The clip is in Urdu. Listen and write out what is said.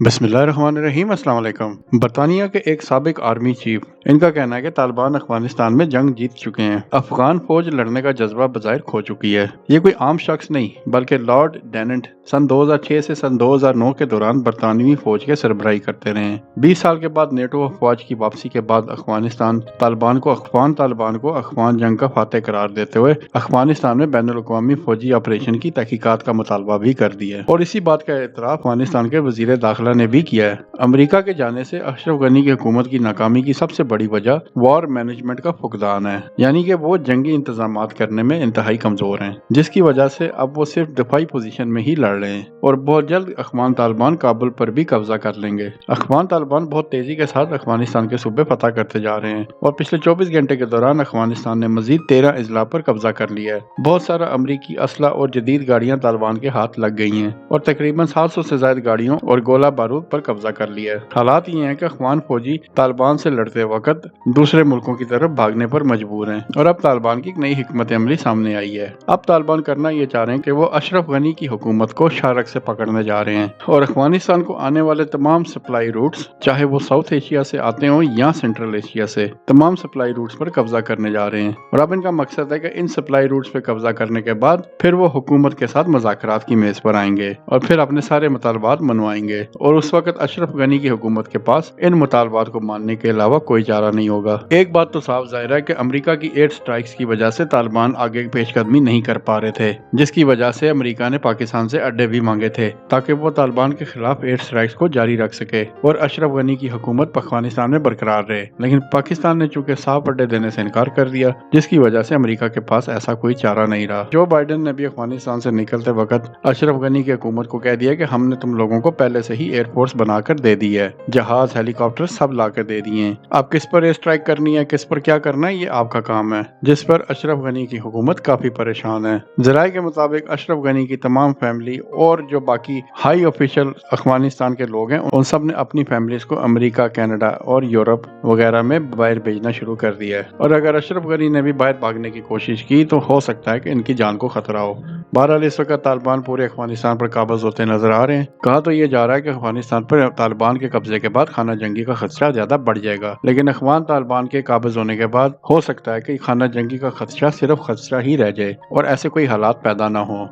بسم اللہ الرحمن الرحیم۔ السلام علیکم۔ برطانیہ کے ایک سابق آرمی چیف، ان کا کہنا ہے کہ طالبان افغانستان میں جنگ جیت چکے ہیں۔ افغان فوج لڑنے کا جذبہ بظاہر کھو چکی ہے۔ یہ کوئی عام شخص نہیں بلکہ لارڈ ڈیننٹ سن 2006 سے سن 2009 کے دوران برطانوی فوج کے سربراہی کرتے رہے ہیں۔ 20 سال کے بعد نیٹو افواج کی واپسی کے بعد افغان طالبان کو افغان جنگ کا فاتح قرار دیتے ہوئے افغانستان میں بین الاقوامی فوجی آپریشن کی تحقیقات کا مطالبہ بھی کر دیا ہے، اور اسی بات کا اعتراف افغانستان کے وزیر داخلہ نے بھی کیا ہے۔ امریکہ کے جانے سے اشرف غنی کی حکومت کی ناکامی کی سب سے بڑی وجہ وار مینجمنٹ کا فقدان ہے، یعنی کہ وہ جنگی انتظامات کرنے میں انتہائی کمزور ہیں، جس کی وجہ سے اب وہ صرف دفاعی پوزیشن میں ہی لڑ رہے ہیں، اور بہت جلد افغان طالبان کابل پر بھی قبضہ کر لیں گے۔ افغان طالبان بہت تیزی کے ساتھ افغانستان کے صوبے فتح کرتے جا رہے ہیں، اور پچھلے 24 گھنٹے کے دوران افغانستان نے مزید 13 اضلاع پر قبضہ کر لیا ہے۔ بہت سارا امریکی اسلحہ اور جدید گاڑیاں طالبان کے ہاتھ لگ گئی ہیں، اور تقریباً 700 سے زائد گاڑیوں اور گولہ بارود پر قبضہ کر لیا ہے۔ حالات یہ ہیں کہ افغان فوجی طالبان سے لڑتے وقت دوسرے ملکوں کی طرف بھاگنے پر مجبور ہیں، اور اب طالبان کی ایک نئی حکمت عملی سامنے آئی ہے۔ اب طالبان کرنا یہ چاہ رہے ہیں کہ وہ اشرف غنی کی حکومت کو شارک سے پکڑنے جا رہے ہیں، اور افغانستان کو آنے والے تمام سپلائی روٹس، چاہے وہ ساؤتھ ایشیا سے آتے ہوں یا سینٹرل ایشیا سے، تمام سپلائی روٹس پر قبضہ کرنے جا رہے ہیں۔ اور اب ان کا مقصد ہے کہ ان سپلائی روٹس پہ قبضہ کرنے کے بعد پھر وہ حکومت کے ساتھ مذاکرات کی میز پر آئیں گے اور پھر اپنے سارے مطالبات منوائیں گے، اور اس وقت اشرف غنی کی حکومت کے پاس ان مطالبات کو ماننے کے علاوہ کوئی چارہ نہیں ہوگا۔ ایک بات تو صاف ظاہر ہے کہ امریکہ کی ایئر سٹرائکس کی وجہ سے طالبان آگے پیش قدمی نہیں کر پا رہے تھے، جس کی وجہ سے امریکہ نے پاکستان سے اڈے بھی مانگے تھے تاکہ وہ طالبان کے خلاف ایئر سٹرائکس کو جاری رکھ سکے اور اشرف غنی کی حکومت افغانستان میں برقرار رہے۔ لیکن پاکستان نے چونکہ صاف اڈے دینے سے انکار کر دیا، جس کی وجہ سے امریکہ کے پاس ایسا کوئی چارہ نہیں رہا۔ جو بائیڈن نے بھی افغانستان سے نکلتے وقت اشرف غنی کی حکومت کو کہہ دیا کہ ہم نے تم لوگوں کو پہلے سے ہی ایئر فورس بنا کر دے دی ہے، جہاز، ہیلی کاپٹر سب لا کر دے دیے ہیں، اب کس پر ایئر سٹرائک کرنی ہے، کس پر کیا کرنا ہے، یہ آپ کا کام ہے، جس پر اشرف غنی کی حکومت کافی پریشان ہے۔ ذرائع کے مطابق اشرف غنی کی تمام فیملی اور جو باقی ہائی آفیشل افغانستان کے لوگ ہیں، ان سب نے اپنی فیملیز کو امریکہ، کینیڈا اور یورپ وغیرہ میں باہر بھیجنا شروع کر دیا ہے، اور اگر اشرف غنی نے بھی باہر بھاگنے کی کوشش کی تو ہو سکتا ہے کہ ان کی جان کو خطرہ ہو۔ بہرحال اس وقت طالبان پورے افغانستان پر قابض ہوتے نظر آ رہے ہیں۔ کہا تو یہ جا رہا ہے کہ افغانستان پر طالبان کے قبضے کے بعد خانہ جنگی کا خدشہ زیادہ بڑھ جائے گا، لیکن افغان طالبان کے قابض ہونے کے بعد ہو سکتا ہے کہ خانہ جنگی کا خدشہ صرف خدشہ ہی رہ جائے اور ایسے کوئی حالات پیدا نہ ہوں۔